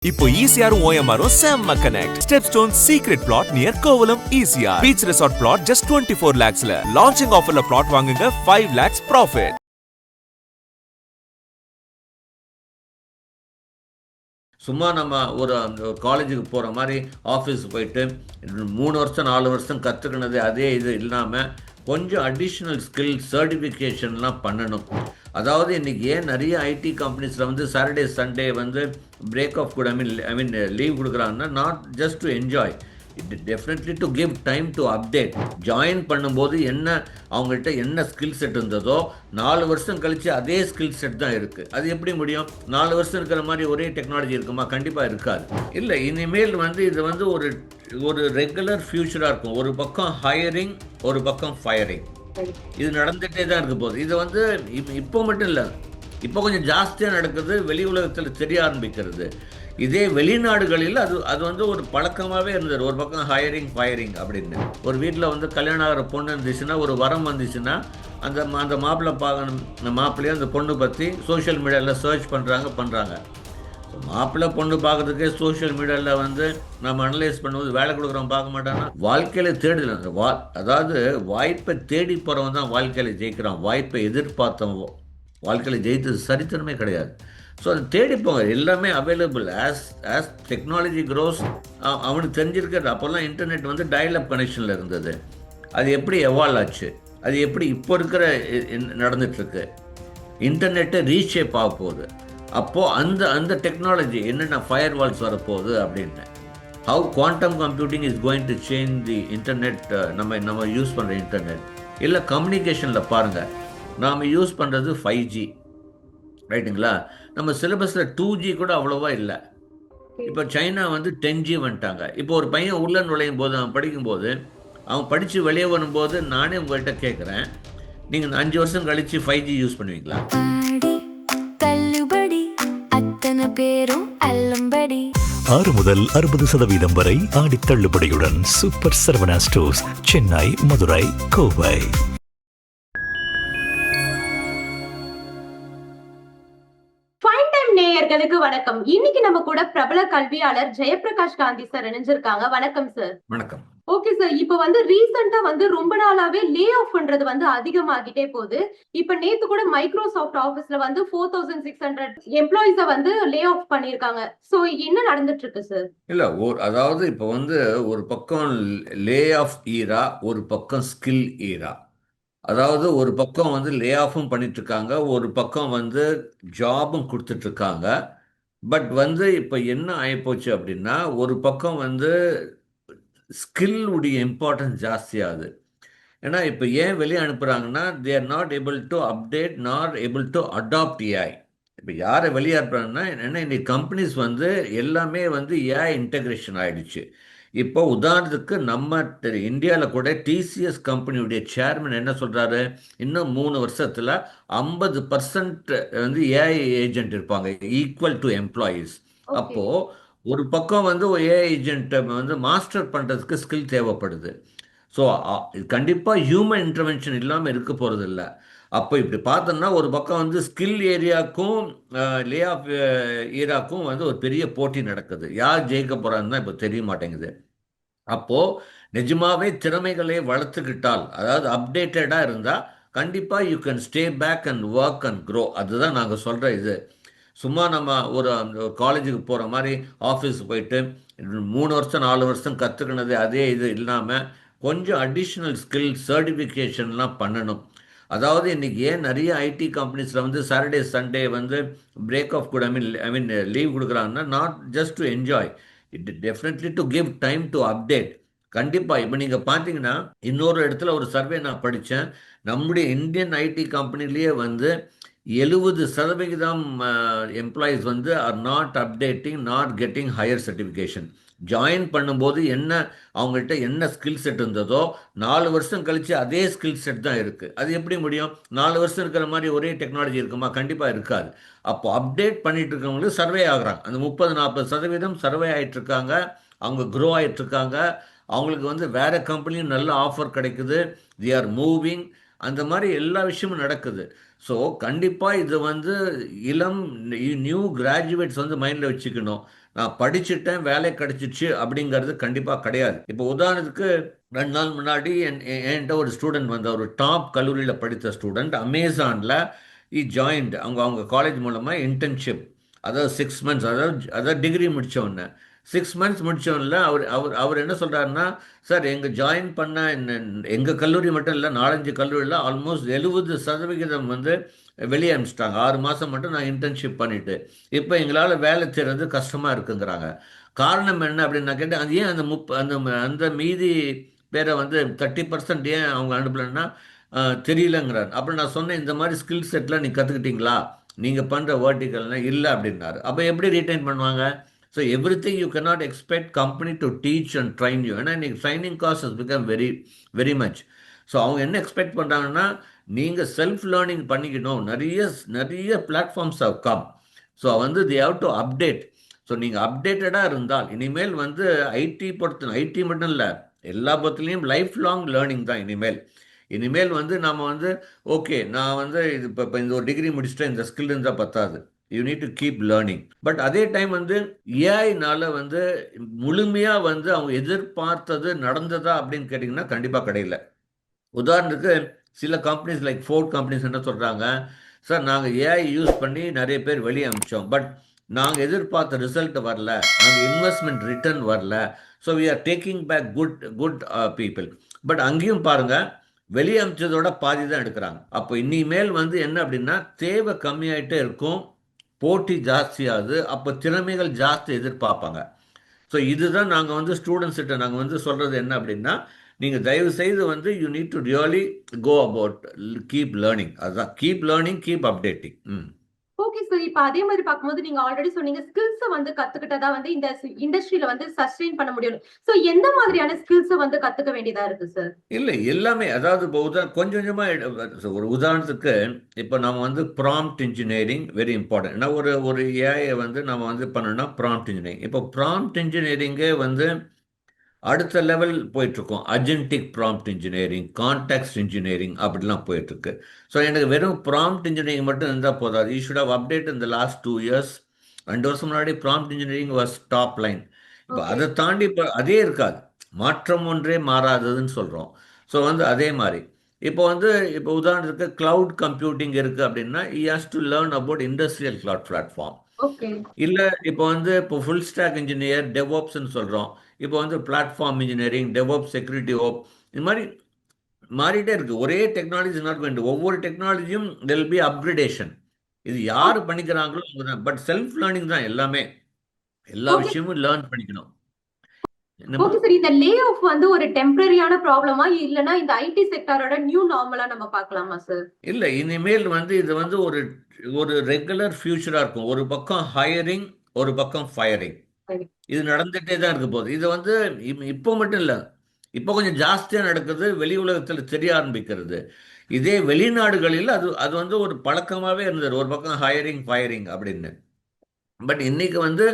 இப்போ ECRம் OMRம் செம்ம connect. Stepstone secret plot near Kovalam ECR. Beach resort plot just 24 lakhsல. Launching offerல plot வாங்குங்க 5 lakhs profit. சும்மா நம்ம ஒரு காலேஜுக்கு போகிற மாதிரி ஆஃபீஸ் போயிட்டு 3 வருஷம் 4 வருஷம் கற்றுக்கினது அதே இது இல்லாமல் கொஞ்சம் அடிஷ்னல் ஸ்கில் சர்டிஃபிகேஷன்லாம் பண்ணணும். அதாவது இன்றைக்கி ஏன் நிறைய ஐடி கம்பெனிஸில் வந்து சாட்டர்டே சண்டே வந்து பிரேக் ஆஃப் கூட ஐ மீன் லீவ் கொடுக்குறாங்கன்னா not just to enjoy, it definitely to give time to update. Join பண்ணும்போது என்ன அவங்கள்ட்ட என்ன ஸ்கில் செட் இருந்ததோ 4 வருஷம் கழித்து அதே ஸ்கில் செட் தான் இருக்குது. அது எப்படி முடியும்? 4 வருஷம் இருக்கிற மாதிரி ஒரே டெக்னாலஜி இருக்குமா? கண்டிப்பாக இருக்காது. இல்லை, இனிமேல் வந்து இது வந்து ஒரு ரெகுலர் ஃபியூச்சராக இருக்கும். ஒரு பக்கம் ஹையரிங், ஒரு பக்கம் ஃபயரிங், இது நடந்துகிட்டே தான் இருக்க போகுது. இது வந்து இப்போ மட்டும் இல்லை, இப்போ கொஞ்சம் ஜாஸ்தியாக நடக்குது, வெளி உலகத்தில் தெரிய ஆரம்பிக்கிறது. இதே வெளிநாடுகளில் அது வந்து ஒரு பழக்கமாகவே இருந்தது. ஒரு பக்கம் ஹையரிங் ஃபயரிங் அப்படின்னு. ஒரு வீட்டில் வந்து கல்யாணம் ஆகிற பொண்ணு இருந்துச்சுன்னா, ஒரு வரம் வந்துச்சுன்னா, அந்த மாப்பிள்ளை பார்க்கணும், அந்த மாப்பிள்ளையும் அந்த பொண்ணு பற்றி சோஷியல் மீடியாவில் சர்ச் பண்ணுறாங்க. மாப்பிள்ளை பொண்ணு பார்க்கறதுக்கே சோஷியல் மீடியாவில் வந்து நம்ம அனலைஸ் பண்ணும்போது வேலை கொடுக்குறவன் பார்க்க மாட்டான்னா வாழ்க்கையில் தேடல. அதாவது வாய்ப்பை தேடி போகிறவன் தான் வாழ்க்கையில் ஜெயிக்கிறான். வாய்ப்பை எதிர்பார்த்தவன் வாழ்க்கையில் ஜெயித்தது சரித்திரமே கிடையாது. ஸோ அதை தேடிப்போங்க, எல்லாமே அவைலபிள். ஆஸ் டெக்னாலஜி க்ரோஸ் அவனுக்கு தெரிஞ்சிருக்கிறது. அப்போல்லாம் இன்டர்நெட் வந்து டயல்-அப் கனெக்ஷனில் இருந்தது. அது எப்படி எவால்வ் ஆச்சு, அது எப்படி இப்போ இருக்கிற நடந்துகிட்ருக்கு, இன்டர்நெட்டை ரீஷேப் ஆக போகுது. அப்போது அந்த டெக்னாலஜி என்னென்ன ஃபயர் வால்ஸ் வரப்போகுது அப்படின்னு, how quantum computing is going to change the internet. நம்ம யூஸ் பண்ணுற இன்டர்நெட் இல்லை கம்யூனிகேஷனில் பாருங்கள், நாம் யூஸ் பண்ணுறது 5G ரைட்டுங்களா? நம்ம சிலபஸில் 2G கூட அவ்வளோவா இல்லை. இப்போ சைனா வந்து 10G வந்துட்டாங்க. இப்போ ஒரு பையன் உள்ள நுழையும் போது, அவன் படிக்கும்போது, அவன் படித்து வெளியே வரும்போது, நானே உங்கள்கிட்ட கேட்குறேன், நீங்கள் 5 வருஷம் கழித்து 5G யூஸ் பண்ணுவீங்களா? பேரும் 6 முதல் 60% வரை ஆடி தள்ளுபடியுடன் சூப்பர் சரவணா ஸ்டோர்ஸ், சென்னை, மதுரை, கோவை. நேயர்களுக்கு வணக்கம். இன்னைக்கு நம்ம கூட பிரபல கல்வியாளர் ஜெயபிரகாஷ் காந்தி சார் இணைஞ்சிருக்காங்க. வணக்கம் சார். வணக்கம். ஓகே சார், இப்ப வந்து ரீசெண்டா வந்து ரொம்ப நாளாவே லே ஆஃப் பண்றது வந்து அதிகமாகிட்டே போகுது. இப்ப நேத்து கூட மைக்ரோசாஃப்ட் ஆபீஸ்ல வந்து 4600 எம்ப்ளாயிஸ வந்து லே ஆஃப் பண்ணிருக்காங்க. சோ என்ன நடந்துட்டு இருக்கு சார்? இல்ல, அதாவது இப்ப வந்து ஒரு பக்கம் லே ஆஃப் ஈரா, ஒரு பக்கம் ஸ்கில் ஈரா. அதாவது ஒரு பக்கம் வந்து லே ஆஃபும் பண்ணிட்டு இருக்காங்க, ஒரு பக்கம் வந்து ஜாபும் கொடுத்துட்டு இருக்காங்க. பட் வந்து இப்போ என்ன ஆகிப்போச்சு அப்படின்னா, ஒரு பக்கம் வந்து ஸ்கில் உடைய இம்பார்ட்டன்ஸ் ஜாஸ்தியாகுது. ஏன்னா இப்போ ஏன் வெளியே அனுப்புகிறாங்கன்னா, they are not able to update, not able to adapt AI. இப்போ யாரை வெளியே அனுப்புகிறாங்கன்னா, என்னென்னா இன்னைக்கு கம்பெனிஸ் வந்து எல்லாமே வந்து ஏஐ இன்டெகிரேஷன் ஆகிடுச்சு. இப்போ உதாரணத்துக்கு நம்ம இந்தியாவில் கூட டிசிஎஸ் கம்பெனியுடைய சேர்மன் என்ன சொல்கிறாரு, இன்னும் 3 வருஷத்தில் 50% வந்து ஏஐ ஏஜென்ட் இருப்பாங்க, ஈக்குவல் டு எம்ப்ளாயீஸ். அப்போது ஒரு பக்கம் வந்து ஒரு ஏஐ ஏஜென்ட்டை வந்து மாஸ்டர் பண்ணுறதுக்கு ஸ்கில் தேவைப்படுது. ஸோ கண்டிப்பாக ஹியூமன் இன்டர்வென்ஷன் இல்லாமல் இருக்க போகிறது இல்லை. அப்போ இப்படி பார்த்தோம்னா ஒரு பக்கம் வந்து ஸ்கில் ஏரியாவுக்கும் லே ஆஃப் ஏரியாவுக்கும் வந்து ஒரு பெரிய போட்டி நடக்குது. யார் ஜெயிக்க போகிறான்னு தான் இப்போ தெரிய மாட்டேங்குது. அப்போது நிஜமாவே திறமைகளை வளர்த்துக்கிட்டால், அதாவது அப்டேட்டடாக இருந்தால், கண்டிப்பாக you can stay back and work and grow. அதுதான் நாங்கள் சொல்கிற இது. சும்மா நம்ம ஒரு காலேஜுக்கு போகிற மாதிரி ஆஃபீஸ் போயிட்டு 3 வருஷம் 4 வருஷம் கற்றுக்கினது அதே இது இல்லாமல் கொஞ்சம் அடிஷ்னல் ஸ்கில் சர்டிஃபிகேஷன்லாம் பண்ணணும். அதாவது இன்றைக்கி ஏன் நிறைய ஐடி கம்பெனிஸில் வந்து சாட்டர்டே சண்டே வந்து பிரேக் ஆஃப் கூட ஐ மீன் லீவ் கொடுக்குறாங்கன்னா not just to enjoy, it definitely to give time to update. கண்டிப்பாக இப்போ நீங்கள் பார்த்தீங்கன்னா, இன்னொரு இடத்துல ஒரு சர்வே நான் படித்தேன். நம்முடைய இந்தியன் ஐடி கம்பெனிலேயே வந்து 70% எம்ப்ளாயீஸ் வந்து are not updating, not getting higher certification. Join பண்ணும்போது அவங்கள்ட்ட என்ன ஸ்கில் செட் இருந்ததோ 4 வருஷம் கழித்து அதே ஸ்கில் செட் தான் இருக்குது. அது எப்படி முடியும்? 4 வருஷம் இருக்கிற மாதிரி ஒரே டெக்னாலஜி இருக்குமா? கண்டிப்பாக இருக்காது. அப்போ அப்டேட் பண்ணிட்டு இருக்கவங்களுக்கு சர்வே ஆகுறாங்க. அந்த 30-40% சர்வே ஆகிட்டுருக்காங்க, அவங்க க்ரோ ஆகிட்டுருக்காங்க. அவங்களுக்கு வந்து வேறு கம்பெனியும் நல்ல ஆஃபர் கிடைக்குது, தி ஆர் மூவிங். அந்த மாதிரி எல்லா விஷயமும் நடக்குது. ஸோ கண்டிப்பாக இது வந்து இளம் நியூ கிராஜுவேட்ஸ் வந்து மைண்டில் வச்சுக்கணும். நான் படிச்சுட்டேன் வேலை கிடைச்சிச்சு அப்படிங்கிறது கண்டிப்பாக கிடையாது. இப்போ உதாரணத்துக்கு 2 நாள் முன்னாடி என்கிட்ட ஒரு ஸ்டூடெண்ட் வந்து ஒரு டாப் கல்லூரியில் படித்த ஸ்டூடெண்ட் அமேசானில் ஜாயின்ட் அவங்க அவங்க காலேஜ் மூலமாக இன்டர்ன்ஷிப், அதாவது 6 மந்த்ஸ், அதாவது டிகிரி முடித்தவொடனே 6 மந்த்ஸ் முடித்தவனில் அவர் அவர் அவர் என்ன சொல்கிறாருன்னா, சார் எங்கள் ஜாயின் பண்ண எங்கள் கல்லூரி மட்டும் இல்லை 4-5 கல்லூரியில் ஆல்மோஸ்ட் 70% வந்து வெளியே அனுப்பிச்சிட்டாங்க. 6 மாதம் மட்டும் நான் இன்டர்ன்ஷிப் பண்ணிவிட்டு இப்போ எங்களால் வேலை செய்கிறது கஷ்டமாக இருக்குங்கிறாங்க. காரணம் என்ன அப்படின்னு நான் கேட்டேன். அது ஏன் அந்த அந்த அந்த மீதி பேரை வந்து 30% ஏன் அவங்க அனுப்பலைன்னா தெரியலங்கிறார். அப்புறம் நான் சொன்னேன், இந்த மாதிரி ஸ்கில் செட்லாம் நீங்கள் கற்றுக்கிட்டீங்களா, நீங்கள் பண்ணுற வேர்ட்டிகல்னா இல்லை அப்படின்னாரு. அப்போ எப்படி ரீட்டைன் பண்ணுவாங்க? So everything you cannot expect company to teach and train you. ஏன்னா இன்னைக்கு training cost has become very very much. So அவங்க என்ன எக்ஸ்பெக்ட் பண்ணுறாங்கன்னா, நீங்கள் செல்ஃப் லேர்னிங் பண்ணிக்கணும். நிறைய நிறைய பிளாட்ஃபார்ம்ஸ் ஹவ் கம். ஸோ வந்து the how to update. So நீங்கள் அப்டேட்டடாக இருந்தால் இனிமேல் வந்து ஐடி மட்டும் இல்லை, எல்லா பத்திலையும் லைஃப் லாங் லேர்னிங் தான் இனிமேல் வந்து நாம் வந்து ஓகே நான் வந்து இது இப்போ இந்த ஒரு டிகிரி முடிச்சுட்டேன், இந்த ஸ்கில் இருந்தால் பத்தாது. You need to keep learning. But அதே டைம் வந்து ஏஐனால வந்து முழுமையாக வந்து அவங்க எதிர்பார்த்தது நடந்ததா அப்படின்னு கேட்டிங்கன்னா கண்டிப்பாக கிடையாது. உதாரணத்துக்கு சில கம்பெனிஸ் லைக் ஃபோர்ட் கம்பெனிஸ் என்ன சொல்கிறாங்க, சார் நாங்கள் ஏஐ யூஸ் பண்ணி நிறைய பேர் வெளியே அனுப்பிச்சோம், பட் நாங்கள் எதிர்பார்த்த ரிசல்ட் வரல, நாங்கள் இன்வெஸ்ட்மெண்ட் ரிட்டர்ன் வரல, so we are taking back good people. But அங்கேயும் பாருங்கள், வெளியே அனுப்பிச்சதோட பாதி தான் எடுக்கிறாங்க. அப்போ இனிமேல் வந்து என்ன அப்படின்னா தேவை கம்மியாயிட்டே இருக்கும், போட்டி ஜாஸ்தியாகுது, அப்போ திறமைகள் ஜாஸ்தி எதிர்பார்ப்பாங்க. ஸோ இதுதான் நாங்கள் வந்து ஸ்டூடெண்ட்ஸ்கிட்ட நாங்கள் வந்து சொல்கிறது என்ன அப்படின்னா, நீங்கள் தயவு செய்து வந்து you need to really go about keep learning. அதுதான் keep learning, keep updating. Okay sir. இப்ப அதே மாதிரி பார்க்கும்போது நீங்க ஆல்ரெடி சொன்னீங்க ஸ்கில்ஸ் வந்து கத்துக்கிட்டதா வந்து இந்த இண்டஸ்ட்ரியில வந்து சஸ்டெயின் பண்ண முடியும். சோ எந்த மாதிரியான ஸ்கில்ஸ் வந்து கத்துக்க வேண்டியதா இருக்கு சார்? இல்லை எல்லாமே, அதாவது இப்போ கொஞ்சம் கொஞ்சமாக ஒரு உதாரணத்துக்கு இப்போ நம்ம வந்து ப்ராம்ப்ட் இன்ஜினியரிங் வெரி இம்பார்ட்டன்ட். ஏன்னா ஒரு ஏஐ வந்து நம்ம வந்து பண்ணோம்னா ப்ராம்ப்ட் இன்ஜினியரிங். இப்போ ப்ராம்ப்ட் இன்ஜினியரிங்கே வந்து அடுத்த லெவல் போயிட்டுருக்கோம். அஜென்டிக் ப்ராம்ப்ட் இன்ஜினியரிங், கான்டெக்ஸ்ட் இன்ஜினியரிங் அப்படிலாம் போயிட்டுருக்கு. ஸோ எனக்கு வெறும் ப்ராம்ப்ட் இன்ஜினியரிங் மட்டும் இருந்தால் போதாது. யூ ஷுட் ஹவ் அப்டேட் இந்த லாஸ்ட் 2 இயர்ஸ். 2 வருஷம் முன்னாடி prompt engineering was top line. இப்போ அதை தாண்டி இப்போ அதே இருக்காது, மாற்றம் ஒன்றே மாறாததுன்னு சொல்கிறோம். ஸோ வந்து அதே மாதிரி இப்போ உதாரணத்துக்கு கிளவுட் கம்ப்யூட்டிங் இருக்குது அப்படின்னா ஈ has to learn about industrial cloud platform. இல்லை இப்போ ஃபுல் ஸ்டாக் இன்ஜினியர் டெவாப்ஸ்ன்னு சொல்கிறோம். இப்போ வந்து பிளாட்ஃபார்ம் இன்ஜினியரிங், டெவாப், செக்யூரிட்டி ஓப், இது மாதிரி மாறிட்டே இருக்குது. ஒரே டெக்னாலஜி நாட் வேண்டு, ஒவ்வொரு டெக்னாலஜியும் தெல் பி அப்கிரேடேஷன். இது யார் பண்ணிக்கிறாங்களோ அவங்க தான். பட் செல்ஃப் லேர்னிங் தான் எல்லாமே, எல்லா விஷயமும் லேர்ன் பண்ணிக்கணும். Okay sir. இந்த லே ஆஃப் வந்து ஒரு டெம்பரரியான ப்ராப்ளமா இல்லனா இந்த ஐடி செக்டாரோட நியூ நார்மலா நம்ம பார்க்கலாமா சார்? இல்லை இனிமேல் வந்து இது வந்து ஒரு ஒரு ரெகுலர் ஃபியூச்சராக இருக்கும். ஒரு பக்கம் ஹையரிங், ஒரு பக்கம் ஃபயரிங். இது நடந்துகிட்டே தான் இருக்க போகுது. இது வந்து இப்போ மட்டும் இல்லை, இப்போ கொஞ்சம் ஜாஸ்தியாக நடக்குது, வெளி உலகத்தில் தெரிய ஆரம்பிக்கிறது. இதே வெளிநாடுகளில் அது அது வந்து ஒரு பழக்கமாகவே இருந்தது, ஒரு பக்கம் ஹையரிங் ஃபயரிங் அப்படின்னு. பட் இன்னைக்கு வந்து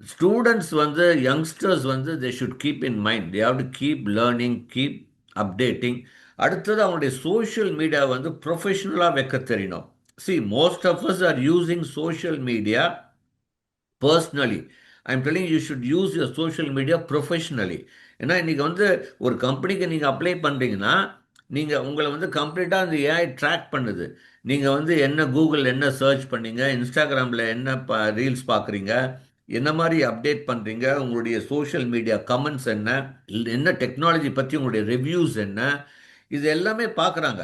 ஸ்டூடெண்ட்ஸ் வந்து யங்ஸ்டர்ஸ் வந்து they should keep in mind, they have to keep learning, keep updating. அடுத்தது அவங்களுடைய சோஷியல் மீடியா வந்து ப்ரொஃபஷனலாக வைக்க தெரியணும். See, most of us are using social media personally. I'm telling you should use your social media professionally. ஏன்னா இன்றைக்கி வந்து ஒரு கம்பெனிக்கு நீங்கள் அப்ளை பண்ணுறீங்கன்னா உங்களை வந்து கம்ப்ளீட்டாக அந்த ஏஐ ட்ராக் பண்ணுது. நீங்கள் வந்து என்ன கூகுள் என்ன சர்ச் பண்ணீங்க, இன்ஸ்டாகிராமில் என்ன ரீல்ஸ் பார்க்குறீங்க, என்ன மாதிரி அப்டேட் பண்ணுறீங்க, உங்களுடைய சோஷியல் மீடியா கமெண்ட்ஸ் என்ன டெக்னாலஜி பற்றி உங்களுடைய ரிவ்யூஸ் என்ன, இது எல்லாமே பார்க்குறாங்க.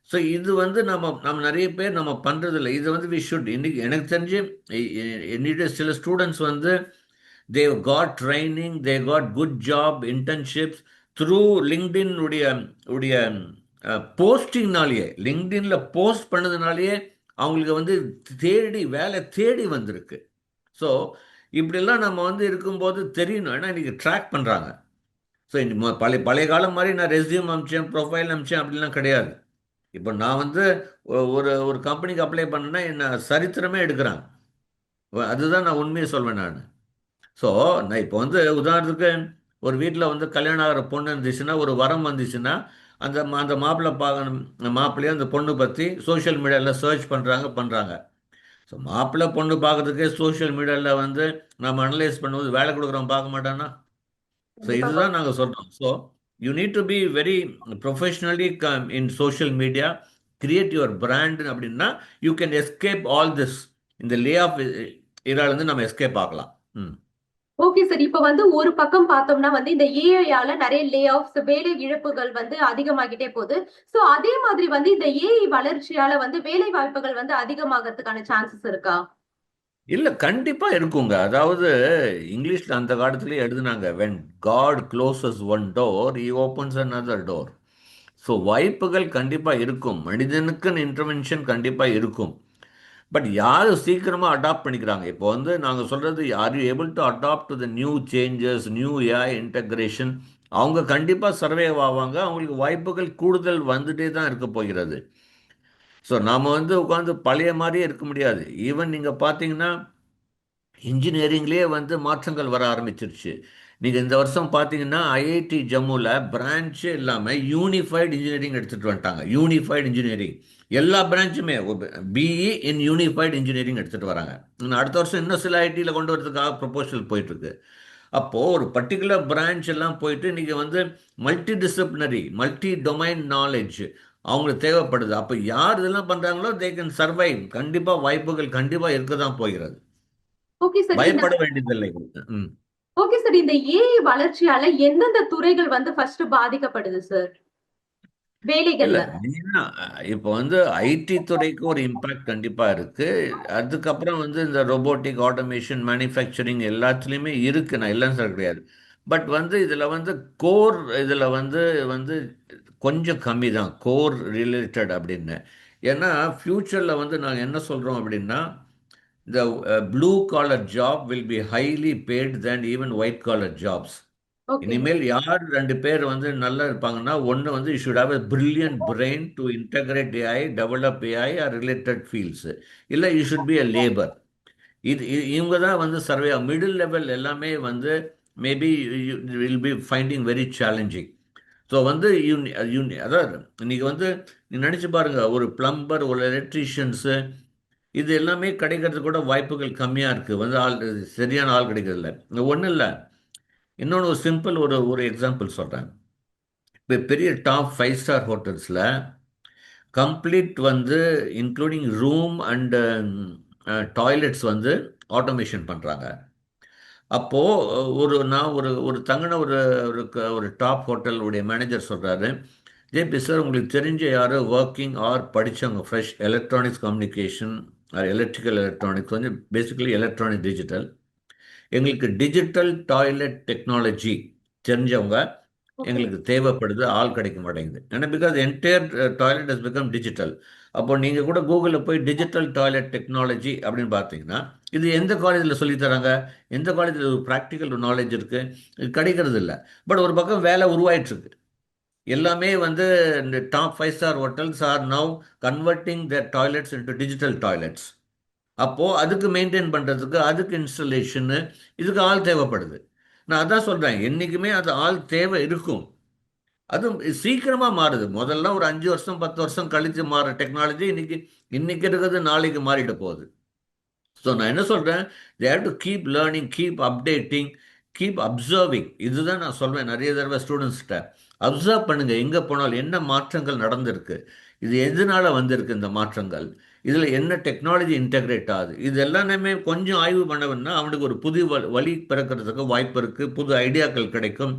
ஸோ இது வந்து நம்ம நிறைய பேர் நம்ம பண்ணுறதில்ல. இது வந்து வி ஷுட். இன்னைக்கு எனக்கு தெரிஞ்சு என்னுடைய சில ஸ்டூடெண்ட்ஸ் வந்து they got training, they got good job internships through LinkedIn உடைய போஸ்டிங்னாலேயே, லிங்க்டின்ல போஸ்ட் பண்ணதுனாலேயே அவங்களுக்கு வந்து வேலை தேடி வந்திருக்கு. ஸோ இப்படிலாம் நம்ம வந்து இருக்கும்போது தெரியணும். ஏன்னா இன்றைக்கி ட்ராக் பண்ணுறாங்க. ஸோ பழைய காலம் மாதிரி நான் ரெஸ்யூம் அமிச்சேன், ப்ரொஃபைல் அமிச்சேன் அப்படிலாம் கிடையாது. இப்போ நான் வந்து ஒரு கம்பெனிக்கு அப்ளை பண்ணேன்னா என்ன சரித்திரமே எடுக்கிறாங்க. அதுதான் நான் உண்மையை சொல்வேன் நான். ஸோ நான் இப்போ வந்து உதாரணத்துக்கு ஒரு வீட்டில் வந்து கல்யாணம் ஆகிற பொண்ணு இருந்துச்சுன்னா, ஒரு வரம் வந்துச்சுன்னா, அந்த மாப்பிள்ளையே அந்த பொண்ணு பற்றி சோஷியல் மீடியாவில் சர்ச் பண்ணுறாங்க. ஸோ மாப்பிள்ளை பொண்ணு பார்க்கறதுக்கே சோஷியல் மீடியாவில் வந்து நம்ம அனலைஸ் பண்ணும்போது வேலை கொடுக்குறோம் பார்க்க மாட்டானா? ஸோ கண்டிப்பா இதுதான் நாங்கள் சொல்கிறோம். So you need to be very professionally in social media, create your brand அப்படின்னா you can escape all this. இந்த லே ஆஃப் இராலேருந்து நம்ம எஸ்கேப் ஆகலாம். ம். Okay sir. இப்ப வந்து ஒரு பக்கம் பார்த்தோம்னா வந்து இந்த ஏஐயால நிறைய லே ஆஃப்ஸ், வேலை இழப்புகள் வந்து அதிகமாகிட்டே போகுது. சோ அதே மாதிரி வந்து இந்த ஏஐ வளர்ச்சியால வந்து வேலை வாய்ப்புகள் வந்து அதிகமாகறதுக்கான சான்சஸ் இருக்கா? இல்லை, கண்டிப்பாக இருக்குங்க. அதாவது இங்கிலீஷில் அந்த காலத்திலேயே எழுதுனாங்க, when God closes one door he opens another door. ஸோ வாய்ப்புகள் கண்டிப்பாக இருக்கும், மனிதனுக்குன்னு இன்டர்வென்ஷன் கண்டிப்பாக இருக்கும். பட் யார் சீக்கிரமாக அடாப்ட் பண்ணிக்கிறாங்க? இப்போ வந்து நாங்கள் சொல்கிறது, are you able to adapt to the new changes, new AI integration? அவங்க கண்டிப்பாக சர்வே ஆவாங்க, அவங்களுக்கு வாய்ப்புகள் கூடுதல் வந்துட்டே தான் இருக்க போகிறது. ஸோ நாம் வந்து உட்காந்து பழைய மாதிரியே இருக்க முடியாது. ஈவன் நீங்கள் பார்த்தீங்கன்னா இன்ஜினியரிங்லேயே வந்து மாற்றங்கள் வர ஆரம்பிச்சிருச்சு. நீங்கள் இந்த வருஷம் பார்த்தீங்கன்னா ஐஐடி ஜம்முவில் பிரான்ச்சே இல்லாமல் யூனிஃபைடு இன்ஜினியரிங் எடுத்துகிட்டு வந்துட்டாங்க. யூனிஃபைடு இன்ஜினியரிங் எல்லா பிரான்ச்சுமே பிஇ இன் யூனிஃபைடு இன்ஜினியரிங் எடுத்துகிட்டு வராங்க. இன்னும் அடுத்த வருஷம் இன்னும் சில ஐடியில் கொண்டு வரதுக்காக ப்ரொபோசல் போயிட்டுருக்கு. அப்போது ஒரு பர்டிகுலர் பிரான்ச் எல்லாம் போயிட்டு நீங்கள் வந்து multi disciplinary, multi domain knowledge அவங்களுக்கு தேவைப்படுது. அப்போ யார் இதெல்லாம் பண்ணுறாங்களோ தே கேன் சர்வைவ். கண்டிப்பாக வாய்ப்புகள் கண்டிப்பாக இருக்க தான் போகிறது. Okay sir. பயப்பட வேண்டியதில்லை. ம். Okay sir. இந்த ஏஐ வளர்ச்சியால எந்தெந்த துறைகள் வந்து ஃபர்ஸ்ட் பாதிக்கப்படுது சார் இல்ல, வேலைகள்ல? மெயினா இப்போ வந்து ஐடி துறைக்கு ஒரு இம்பாக்ட் கண்டிப்பா இருக்கு. அதுக்கப்புறம் வந்து இந்த ரோபோட்டிக், ஆட்டோமேஷன், மேனுஃபேக்சரிங் எல்லாத்துலேயுமே இருக்கு, நான் இல்லைன்னு சொல்ல கிடையாது. பட் வந்து இதில் வந்து கோர் இதில் வந்து வந்து கொஞ்சம் கம்மி தான் கோர் ரிலேட்டட் அப்படின்னு. ஏன்னா ஃப்யூச்சரில் வந்து நாங்கள் என்ன சொல்கிறோம் அப்படின்னா, இந்த blue collar job will be highly bad than even white collar jobs. Okay. இனிமேல் யார் ரெண்டு பேர் வந்து நல்லா இருப்பாங்கன்னா, ஒன்று வந்து you should have a brilliant brain to integrate AI, develop AI or related fields. இல்லை you should be a labour. இவங்க தான் வந்து சர்வே மிடில் லெவல் எல்லாமே வந்து maybe will be finding very challenging. So வந்து அதாவது இன்னைக்கு வந்து நீ நினச்சி பாருங்க, ஒரு பிளம்பர், ஒரு எலக்ட்ரீஷியன்ஸு, இது எல்லாமே கிடைக்கிறது கூட வாய்ப்புகள் கம்மியாக இருக்குது. வந்து ஆள் சரியான ஆள் கிடைக்கிறதில்ல. ஒன்றும் இல்லை, இன்னொன்று ஒரு சிம்பிள் ஒரு ஒரு எக்ஸாம்பிள் சொல்கிறேன். இப்போ பெரிய டாப் 5 ஸ்டார் ஹோட்டல்ஸில் கம்ப்ளீட் வந்து இன்க்ளூடிங் ரூம் அண்டு டாய்லெட்ஸ் வந்து ஆட்டோமேஷன் பண்ணுறாங்க. அப்போது நான் ஒரு ஒரு தங்கின ஒரு ஒரு டாப் ஹோட்டலுடைய மேனேஜர் சொல்கிறாரு, ஜேபி சார், உங்களுக்கு தெரிஞ்ச யாரோ ஒர்க்கிங் ஆர் படித்தவங்க fresh electronics communication R electrical electronics, வந்து பேசிக்கலி எலக்ட்ரானிக் டிஜிட்டல், எங்களுக்கு டிஜிட்டல் டாய்லெட் டெக்னாலஜி தெரிஞ்சவங்க ஓகே. எங்களுக்கு தேவைப்படுது, ஆள் கிடைக்க மாட்டேங்குது. ஏன்னா because entire toilet has become digital. அப்போ நீங்கள் கூட கூகுளில் போய் டிஜிட்டல் டாய்லெட் டெக்னாலஜி அப்படின்னு பார்த்தீங்கன்னா, இது எந்த காலேஜில் சொல்லித்தராங்க? எந்த காலேஜில் ஒரு ப்ராக்டிக்கல் நாலேஜ் இருக்குது? இது கிடைக்கிறது இல்லை. பட் ஒரு பக்கம் வேலை உருவாயிட்டுருக்கு. எல்லாமே வந்து இந்த top 5 star hotels are now converting the toilets into digital toilets. அப்போது அதுக்கு மெயின்டைன் பண்ணுறதுக்கு, அதுக்கு இன்ஸ்டலேஷனு, இதுக்கு ஆள் தேவைப்படுது. நான் அதான் சொல்கிறேன், என்றைக்குமே அது ஆள் தேவை இருக்கும். அதுவும் சீக்கிரமாக மாறுது. முதல்ல ஒரு 5 வருஷம் 10 வருஷம் கழித்து மாறுற டெக்னாலஜி இன்னைக்கு இருக்கிறது நாளைக்கு மாறிட போகுது. ஸோ நான் என்ன சொல்கிறேன், they have to keep learning, keep updating, keep observing. இதுதான் நான் சொல்வேன் நிறைய தடவை ஸ்டூடெண்ட்ஸ்கிட்ட. அப்சர்வ் பண்ணுங்கள், எங்கே போனாலும் என்ன மாற்றங்கள் நடந்திருக்கு, இது எதனால வந்திருக்கு இந்த மாற்றங்கள், இதில் என்ன டெக்னாலஜி இன்டகிரேட் ஆகுது, இது எல்லாமே கொஞ்சம் ஆய்வு பண்ணவன்னா அவனுக்கு ஒரு புது வழி பிறக்கிறதுக்கு வாய்ப்பு இருக்குது, புது ஐடியாக்கள் கிடைக்கும்.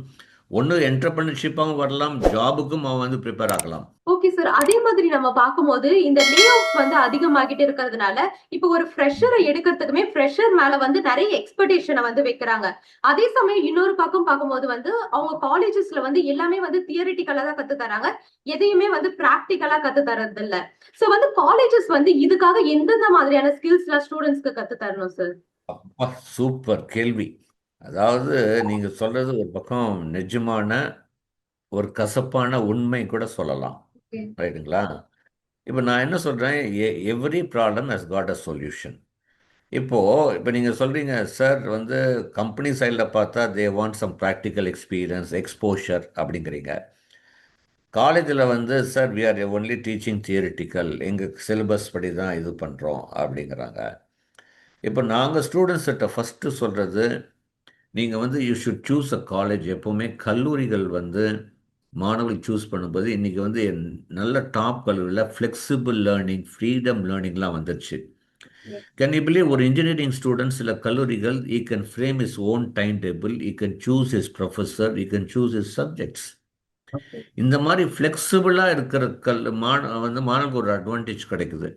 ஒன்று என்டர்பிரினர்ஷிப்பாகவும் வரலாம், ஜாபுக்கும் அவன் வந்து ப்ரிப்பேர் ஆகலாம். Okay sir. அதே மாதிரி நம்ம பார்க்கும்போது இந்த லே ஆஃப் வந்து அதிகமாகிட்டே இருக்கிறதுனால இப்போ ஒரு ஃப்ரெஷரை எடுக்கிறதுக்குமே ஃப்ரெஷர் மேல வந்து நிறைய எக்ஸ்பெக்டேஷனை வந்து வைக்கிறாங்க. அதே சமயம் இன்னொரு பக்கம் பார்க்கும்போது வந்து அவங்க காலேஜஸ்ல வந்து எல்லாமே வந்து தியரிட்டிக்கலா தான் கத்து தராங்க, எதையுமே வந்து பிராக்டிக்கலா கத்து தரது இல்ல. சோ வந்து காலேஜஸ் வந்து இதுக்காக எந்தெந்த மாதிரியான ஸ்கில்ஸ்லாம் ஸ்டூடெண்ட்ஸ்க்கு கத்து தரணும் சார்? அப்பா, சூப்பர் கேள்வி. அதாவது நீங்கள் சொல்கிறது ஒரு பக்கம் நிஜமான ஒரு கசப்பான உண்மை கூட சொல்லலாம். ஓகே. ரைட்டுங்களா? இப்போ நான் என்ன சொல்கிறேன், every problem has got a solution. இப்போ நீங்கள் சொல்கிறீங்க சார், வந்து கம்பெனி சைடில் பார்த்தா they want some practical experience, exposure அப்படிங்கிறீங்க. காலேஜில் வந்து sir we are only teaching theoretical, எங்கள் சிலபஸ் படி தான் இது பண்ணுறோம் அப்படிங்கிறாங்க. இப்போ நாங்கள் ஸ்டூடெண்ட்ஸ்கிட்ட ஃபஸ்ட்டு சொல்கிறது, நீங்கள் வந்து you should choose a college. எப்போவுமே கல்லூரிகள் வந்து மாணவர்கள் சூஸ் பண்ணும்போது இன்றைக்கி வந்து நல்ல டாப் கல்லூரியில் ஃப்ளெக்சிபிள் லேர்னிங், ஃப்ரீடம் லேர்னிங்லாம் வந்துருச்சு. கேன் யூ பிலீவ் ஒரு இன்ஜினியரிங் ஸ்டூடெண்ட்ஸ் சில கல்லூரிகள் ஈ can frame is own time table, E can choose is professor, E can choose is subjects. இந்த மாதிரி ஃப்ளெக்சிபிளாக இருக்கிற மாணவருக்கு ஒரு அட்வான்டேஜ் கிடைக்குது,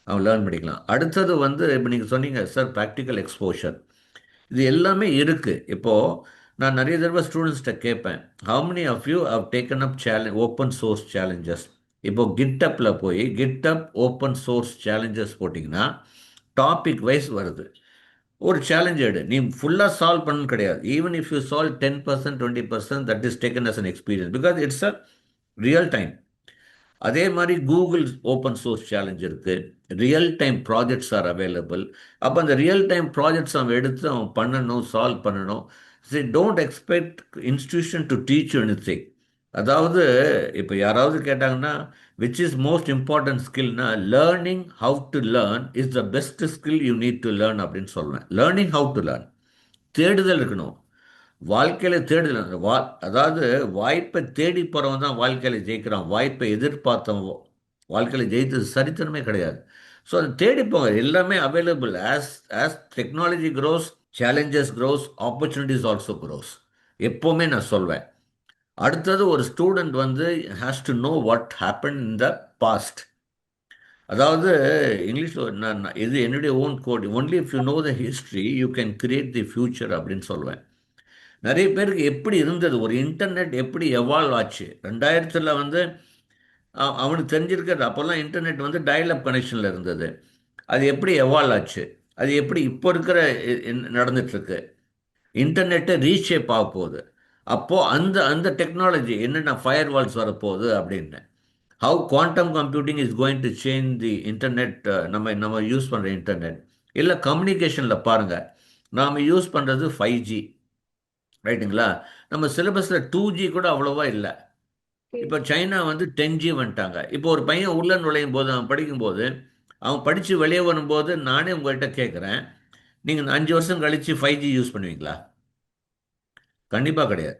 அவன் லேர்ன் பண்ணிக்கலாம். அடுத்தது வந்து இப்போ நீங்கள் சொன்னீங்க சார் ப்ராக்டிக்கல் எக்ஸ்போஷர், இது எல்லாமே இருக்குது. இப்போது நான் நிறைய தடவை ஸ்டூடெண்ட்ஸ்கிட்ட கேட்பேன், how many of you have taken up open source challenges. இப்போது கிட்டப்பில் போய் கிட்டப் ஓப்பன் சோர்ஸ் சேலஞ்சஸ் போட்டிங்கன்னா டாபிக் வைஸ் வருது. ஒரு சேலஞ்ச் எடு, நீ ஃபுல்லாக சால்வ் பண்ணு கிடையாது. Even if you solve 10%, 20%, that is taken as an experience, because it's a real time. அதே மாதிரி கூகுள் ஓப்பன் சோர்ஸ் சேலஞ்ச் இருக்குது, real time projects are available. அப்போ அந்த ரியல் டைம் ப்ராஜெக்ட்ஸ் அவன் எடுத்து அவன் பண்ணணும், சால்வ் பண்ணணும். Don't expect institution to teach anything. அதாவது இப்போ யாராவது கேட்டாங்கன்னா விச் இஸ் மோஸ்ட் இம்பார்ட்டன்ட் ஸ்கில்னா, learning how to learn is the best skill you need to learn அப்படின்னு சொல்லுவேன். லேர்னிங் ஹவு டு லேர்ன், தேடுதல் இருக்கணும் வாழ்க்கையில். தேடுதல் அதாவது வாய்ப்பை தேடி போகிறவன் தான் வாழ்க்கையில் ஜெயிக்கிறான். வாய்ப்பை எதிர்பார்த்தவன் வாழ்க்கையில் ஜெயித்தது சரித்திரமே கிடையாது. ஸோ அதை தேடிப்போங்க, எல்லாமே available. As technology grows, challenges grows, opportunities also grows, எப்போவுமே நான் சொல்வேன். அடுத்தது ஒரு ஸ்டூடெண்ட் வந்து has to know what happen in the past. அதாவது இங்கிலீஷில் நான் இது என்னுடைய own quote, only if you know the history you can create the future அப்படின்னு சொல்லுவேன். நிறைய பேருக்கு எப்படி இருந்தது, ஒரு இன்டர்நெட் எப்படி எவால்வ் ஆச்சு 2000 வந்து அவனுக்கு தெரிஞ்சிருக்கிறது. அப்போல்லாம் இன்டர்நெட் வந்து டயல்-அப் கனெக்ஷனில் இருந்தது. அது எப்படி எவால்வ் ஆச்சு, அது எப்படி இப்போ இருக்கிற நடந்துட்டுருக்கு, இன்டர்நெட்டை ரீஷேப் ஆக போகுது. அப்போது அந்த அந்த டெக்னாலஜி என்னென்ன ஃபயர் வால்ஸ் வரப்போகுது அப்படின்னு, how quantum computing is going to change the internet. நம்ம யூஸ் பண்ணுற இன்டர்நெட் இல்லை கம்யூனிகேஷனில் பாருங்கள், நாம் யூஸ் பண்ணுறது 5G ரைட்டுங்களா. நம்ம சிலபஸில் 2G கூட அவ்வளோவா இல்லை. இப்போ சைனா வந்து 10G வந்துட்டாங்க. இப்போ ஒரு பையன் உள்ள நுழையும் போது, அவன் படிக்கும்போது, அவன் படித்து வெளியே வரும்போது, நானே உங்கள்கிட்ட கேட்குறேன், நீங்கள் 5 வருஷம் கழித்து 5G யூஸ் பண்ணுவீங்களா? கண்டிப்பாக கிடையாது.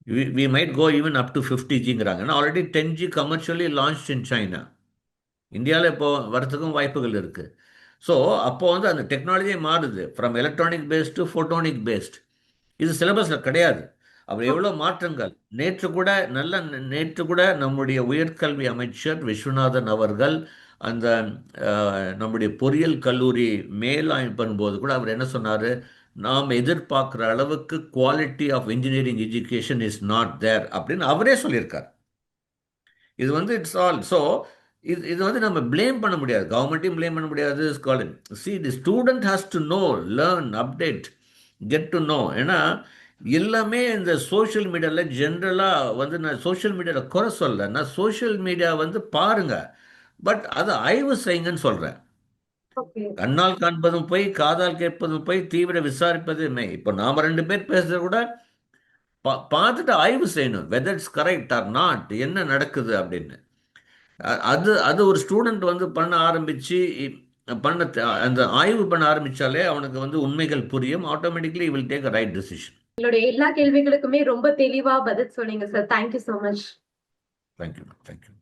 we might go even up to 50Gங்கிறாங்க. ஆனால் already 10G commercially launch in China. இந்தியாவில் இப்போ வரத்துக்கும் வாய்ப்புகள் இருக்குது. ஸோ அப்போ வந்து அந்த டெக்னாலஜியே மாறுது, from electronic based to photonic based. இது சிலபஸில் கிடையாது. அவர் எவ்வளோ மாற்றங்கள். நேற்று கூட நம்முடைய உயர்கல்வி அமைச்சர் விஸ்வநாதன் அவர்கள் அந்த நம்முடைய பொறியியல் கல்லூரி மேலாய்வு பண்ணும்போது கூட அவர் என்ன சொன்னார், நாம் எதிர்பார்க்குற அளவுக்கு quality of engineering education is not there அப்படின்னு அவரே சொல்லியிருக்கார். இது வந்து இட்ஸ் ஆல். ஸோ இது வந்து நம்ம பிளேம் பண்ண முடியாது, கவர்மெண்ட்டையும் பிளேம் பண்ண முடியாது, scholar. The student has to no, learn, update, get to know. ஏன்னா எல்லாமே இந்த சோஷியல் மீடியாவில் ஜென்ரலாக வந்து, நான் சோஷியல் மீடியாவில் குறை சொல்ல, நான் சோஷியல் மீடியா வந்து பாருங்கள், பட் அதை ஆய்வு செய்யுங்கன்னு சொல்கிறேன். கண்ணால் காண்பதும் போய், காதால் கேட்பதும் போய், தீவிர விசாரிப்பது மெய். இப்போ நாம் 2 பேர் பேசுறத கூட பார்த்துட்டு ஆய்வு செய்யணும், whether it's correct R not, என்ன நடக்குது அப்படின்னு. அது ஒரு ஸ்டூடெண்ட் வந்து அந்த ஆய்வு பண்ண ஆரம்பித்தாலே அவனுக்கு வந்து உண்மைகள் புரியும். Automatically will take a right decision. உங்களுடைய எல்லா கேள்விகளுக்குமே ரொம்ப தெளிவா பதில் சொன்னீங்க sir. Thank you so much. Thank you.